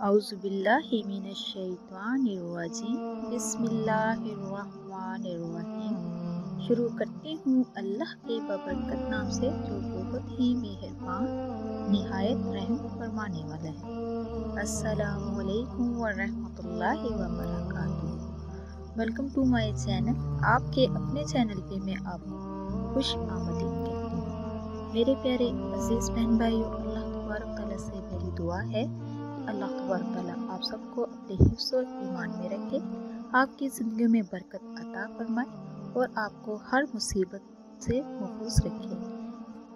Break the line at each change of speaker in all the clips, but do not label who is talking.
औज़ुबिल्लाहि मिनश्शैतानिर्रजीम बिस्मिल्लाहिर्रहमानिर्रहीम। शुरू करती हूँ अल्लाह के बबरकत नाम से जो बहुत ही मेहरबान निहायत रहम फरमाने वाला है। अस्सलामु अलैकुम व रहमतुल्लाहि व बरकातुहू। Welcome to my channel. आपके अपने चैनल पे मैं आपको खुश आमदीद कहती हूँ। मेरे प्यारे अजीज़ बहन भाइयों, अल्लाह तबारक तआला से मेरी दुआ है कि अल्लाह तबारक तआला आप सबको अपने हिफ्ज़ और ईमान में रखे, आपकी ज़िंदगी में बरकत अता फरमाए और आपको हर मुसीबत से महफूज रखे।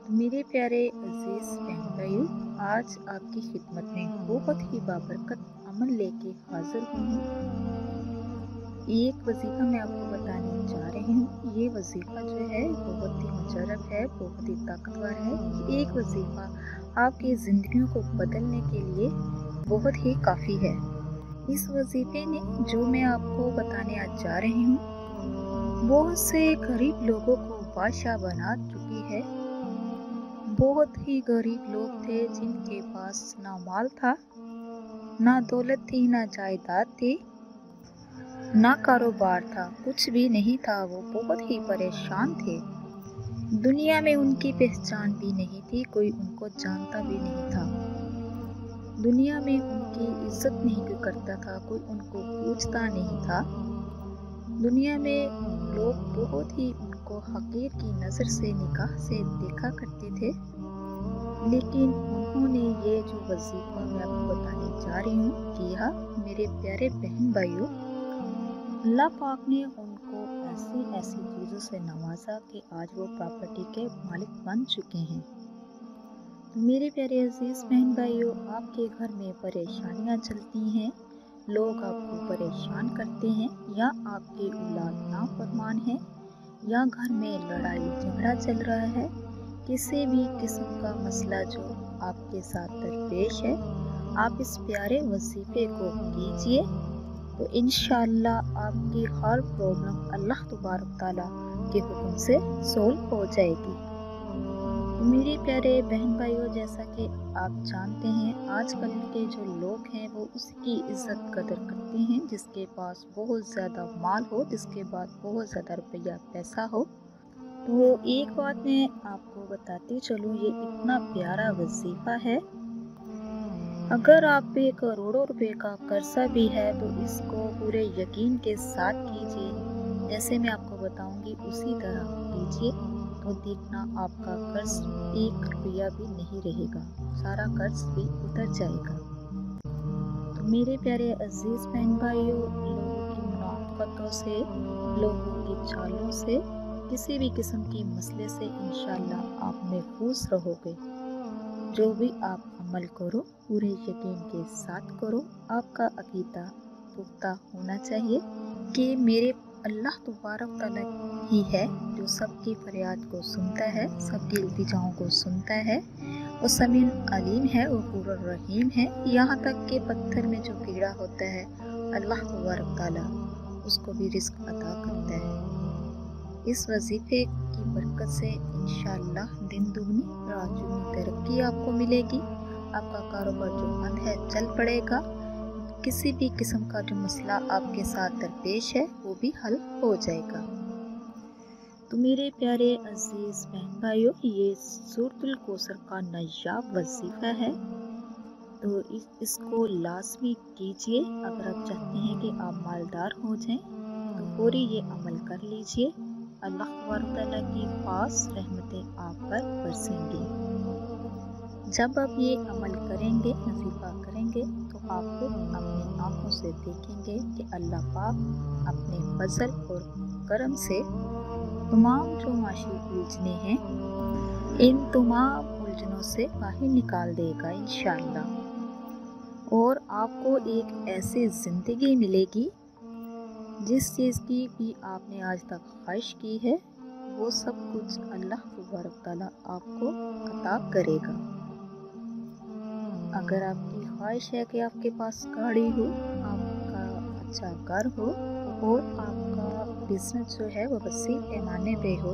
तो मेरे प्यारे अजीज़ बहन भाइयों, आज आपकी खिदमत में बहुत ही बाबरकत अमल लेके हाजिर हूँ। एक वजीफ़ा मैं आपको बताने जा रही हूँ। ये वजीफ़ा जो है बहुत ही मुजर्रब है, बहुत ही ताकतवर है। ये एक वजीफ़ा आपकी ज़िंदगियों को बदलने के लिए बहुत ही काफ़ी है। इस वजीफ़े ने जो मैं आपको बताने आज जा रही हूँ, बहुत से गरीब लोगों को बादशाह बना चुकी है। बहुत ही गरीब लोग थे जिनके पास ना माल था, ना दौलत थी, ना जायदाद थी, ना कारोबार था, कुछ भी नहीं था। वो बहुत ही परेशान थे। दुनिया में उनकी पहचान भी नहीं थी, कोई उनको जानता भी नहीं था। दुनिया में उनकी इज्जत नहीं कोई करता था, कोई उनको पूछता नहीं था। दुनिया में लोग बहुत ही उनको हकीर की नज़र से निगाह से देखा करते थे। लेकिन उन्होंने ये जो वजीफ़ा मैं आपको बताने जा रही हूँ किया। मेरे प्यारे बहन भाइयों, अल्लाह पाक ने उनको ऐसी ऐसी चीज़ों से नवाजा कि आज वो प्रॉपर्टी के मालिक बन चुके हैं। तो मेरे प्यारे अजीज़ बहन भाइयों, आपके घर में परेशानियाँ चलती हैं, लोग आपको परेशान करते हैं, या आपकी औलाद नाफरमान है, या घर में लड़ाई झगड़ा चल रहा है, किसी भी किस्म का मसला जो आपके साथ दरपेश है, आप इस प्यारे वजीफ़े को कीजिए तो इंशाअल्लाह आपकी हर प्रॉब्लम अल्लाह तबारक तआला के हुक्म से सोल्व हो जाएगी। तो मेरे प्यारे बहन भाइयों, जैसा कि आप जानते हैं, आजकल के जो लोग हैं वो उसकी इज़्ज़त कदर करते हैं जिसके पास बहुत ज़्यादा माल हो, जिसके पास बहुत ज़्यादा रुपया पैसा हो। तो एक बात मैं आपको बताती चलूँ, ये इतना प्यारा वजीफ़ा है। अगर आप पे करोड़ों रुपए का कर्जा भी है तो इसको पूरे यकीन के साथ कीजिए। जैसे मैं आपको बताऊंगी उसी तरह कीजिए तो देखना आपका कर्ज 1 रुपया भी नहीं रहेगा, सारा कर्ज भी उतर जाएगा। तो मेरे प्यारे अजीज बहन भाइयों, लोगों की मुनाफकतों से, लोगों की चालों से, किसी भी किस्म की मसले से इंशाअल्लाह आप महफूज रहोगे। जो भी आप अमल करो पूरे यकीन के साथ करो। आपका अकीदा पुख्ता होना चाहिए कि मेरे अल्लाह तबारक तआला ही है जो सबकी फरियाद को सुनता है, सबकी इल्तिजाओं को सुनता है। वो समीउन अलीम है, वो गफूर रहीम है। यहाँ तक कि पत्थर में जो कीड़ा होता है, अल्लाह तबारक तआला उसको भी रिस्क अता करता है। इस वजीफे की बरकत से इंशाअल्लाह दिन दुगनी रात चौगुनी तरक्की आपको मिलेगी। आपका कारोबार जो बंद है चल पड़ेगा। किसी भी किस्म का जो मसला आपके साथ दरपेश है वो भी हल हो जाएगा। तो मेरे प्यारे अजीज बहन भाइयों, ये सूरतुल कौसर का नायाब वजीफा है, तो इसको लाजमी कीजिए। अगर आप चाहते हैं कि आप मालदार हो जाएं तो फौरी ये अमल कर लीजिए। अल्लाह तआला की खास रहमतें आप पर बरसेंगी। जब आप ये अमल करेंगे, वजीफा करेंगे, तो आप अपनी आंखों से देखेंगे कि अल्लाह पाक अपने फजल और करम से तमाम जो माशी उलझने हैं, इन तमाम उलझनों से बाहर निकाल देगा इंशाअल्लाह। और आपको एक ऐसी ज़िंदगी मिलेगी जिस चीज़ की भी आपने आज तक ख्वाहिश की है, वो सब कुछ अल्लाह तबारक तआला आपको अता करेगा। अगर आपकी ख्वाहिश है कि आपके पास गाड़ी हो, आपका अच्छा घर हो और आपका बिजनेस जो है वो वसी पैमाने पे हो,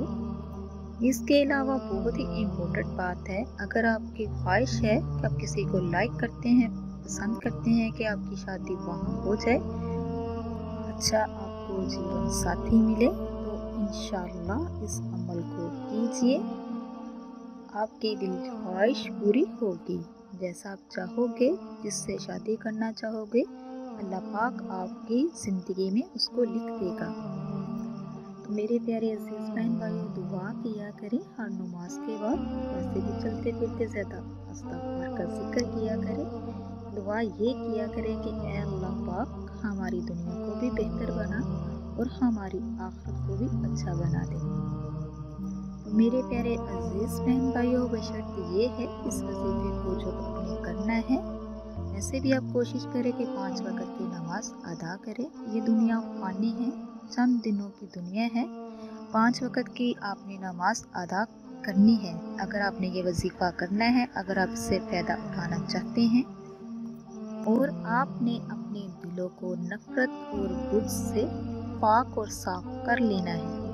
इसके अलावा बहुत ही इम्पोर्टेंट बात है, अगर आपकी ख्वाहिश है कि आप किसी को लाइक करते हैं पसंद करते हैं कि आपकी शादी वहाँ हो जाए, अच्छा आपको जीवन साथी मिले, तो इंशाअल्लाह इस अमल को कीजिए, आपकी दिल की ख्वाहिश पूरी होगी। जैसा आप चाहोगे, जिससे शादी करना चाहोगे, अल्लाह पाक आपकी ज़िंदगी में उसको लिख देगा। तो मेरे प्यारे अजीज़ बहन भाइयों, दुआ किया करें हर नमाज के बाद। वैसे भी चलते फिरते ज़्यादा इस्तिग़फ़ार का जिक्र किया करें। दुआ ये किया करें कि ऐ अल्लाह पाक हमारी दुनिया को भी बेहतर बना और हमारी आखिरत को भी अच्छा बना दे। तो मेरे प्यारे अजीज़ बहन भाइयों, बशर्त ये है इस वजीफे को जो आपने करना है, वैसे भी आप कोशिश करें कि 5 वक़्त की नमाज अदा करें। ये दुनिया फ़ानी है, चंद दिनों की दुनिया है। 5 वक़्त की आपने नमाज अदा करनी है अगर आपने ये वजीफ़ा करना है, अगर आप इससे फ़ायदा उठाना चाहते हैं, और आपने अपने दिलों को नफ़रत और बुग़्ज़ से पाक और साफ़ कर लेना है।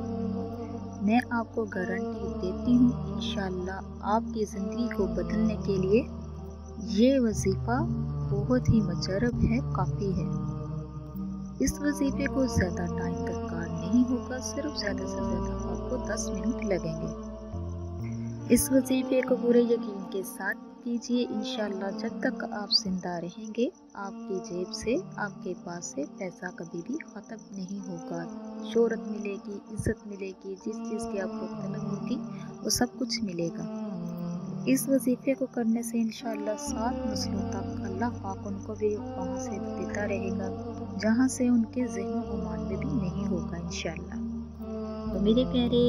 मैं आपको गारंटी देती हूँ इंशाअल्लाह आपकी ज़िंदगी को बदलने के लिए ये वजीफ़ा बहुत ही मुजरब है, काफ़ी है। इस वजीफे को ज़्यादा टाइम दरकार नहीं होगा, सिर्फ ज़्यादा से ज़्यादा आपको 10 मिनट लगेंगे। इस वजीफे को पूरे यकीन के साथ कीजिए। इंशाअल्लाह जब तक आप जिंदा रहेंगे, आपकी जेब से, आपके पास से पैसा कभी भी ख़त्म नहीं होगा। शोहरत मिलेगी, इज़्ज़त मिलेगी, जिस चीज़ की आपको तलब होगी वो सब कुछ मिलेगा। इस वजीफे को करने से इंशाअल्लाह 7 नस्लों तक अल्लाह पाक उनको भी वहाँ से देता रहेगा जहाँ से उनके ज़हन गुमान में भी नहीं होगा इंशाअल्लाह। तो मेरे प्यारे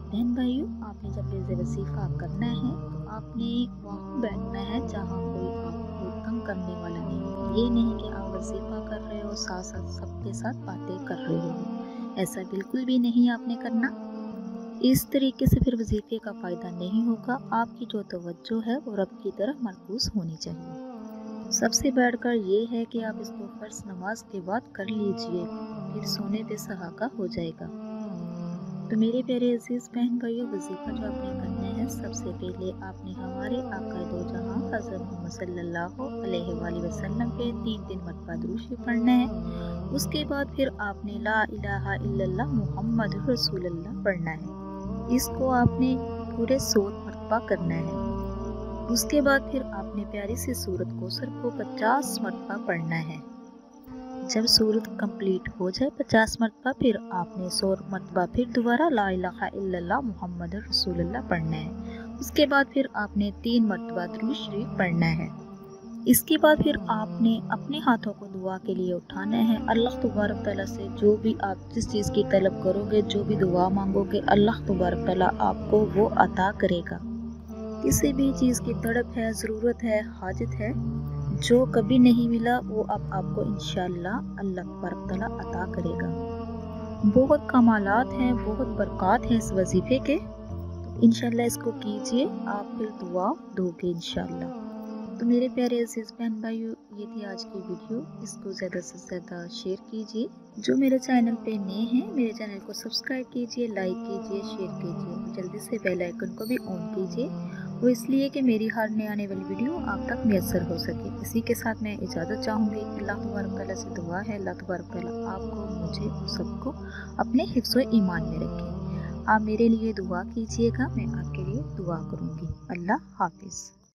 बहन भाइयों, आपने जब ये वजीफा करना है तो आपने वहाँ बैठना है जहाँ कोई आपको तंग करने वाला नहीं हो। ये नहीं कि आप वजीफा कर रहे हो साथ साथ सबके साथ बातें कर रहे हो, ऐसा बिल्कुल भी नहीं आपने करना। इस तरीके से फिर वजीफे का फ़ायदा नहीं होगा। आपकी जो तवज्जो है वो रब की तरफ मरकूज़ होनी चाहिए। सबसे बढ़कर ये है कि आप इसको फ़र्ज़ नमाज के बाद कर लीजिए, फिर सोने पे सहाका हो जाएगा। तो मेरे प्यारे अजीज़ बहन भाइयों, वजीफ़ा जो आपने करना है, सबसे पहले आपने हमारे आका दो जहां हज़रत मोहम्मद सल्लल्लाहु अलैहि वसल्लम पे 3 मरतबा दुरूद शरीफ पढ़ना है। उसके बाद फिर आपने ला इलाहा इल्लल्लाह मुहम्मदुर रसूलुल्लाह पढ़ना है। इसको आपने पूरे 100 मरतबा करना है। उसके बाद फिर आपने प्यारी सी सूरत कौसर को 50 मरतबा पढ़ना है। जब सूरत कंप्लीट हो जाए 50 मरतबा, फिर आपने 100 मरतबा फिर दोबारा ला इलाहा इल्लल्लाह मुहम्मदुर रसूलुल्लाह पढ़ना है। उसके बाद फिर आपने 3 मरतबा दुरूद शरीफ पढ़ना है। इसके बाद फिर आपने अपने हाथों को दुआ के लिए उठाना है। अल्लाह तबारक तआला से जो भी आप जिस चीज़ की तलब करोगे, जो भी दुआ मांगोगे, अल्लाह तबारक तआला आपको वो अता करेगा। किसी भी चीज़ की तड़प है, ज़रूरत है, हाजत है, जो कभी नहीं मिला वो अब आपको इंशाअल्लाह अल्लाह तबारक तआला अता करेगा। बहुत कमालात हैं, बहुत बरक़ात हैं इस वजीफे के। इंशाअल्लाह इसको कीजिए, आप फिर दुआ दोगे इंशाअल्लाह। तो मेरे प्यारे अजीज़ बहन भाइयों, ये थी आज की वीडियो। इसको ज़्यादा से ज़्यादा शेयर कीजिए। जो मेरे चैनल पे नए हैं, मेरे चैनल को सब्सक्राइब कीजिए, लाइक कीजिए, शेयर कीजिए। जल्दी से बेल आइकन को भी ऑन कीजिए, वो इसलिए कि मेरी हर नई आने वाली वीडियो आप तक मैसर हो सके। इसी के साथ मैं इजाज़त चाहूँगी। अल्लाह तबारक तआला से दुआ है, अल्लाह तबारक तआला आपको, मुझे, सबको अपने हिफ्ज़ व ईमान में रखें। आप मेरे लिए दुआ कीजिएगा, मैं आपके लिए दुआ करूँगी। अल्लाह हाफ़िज़।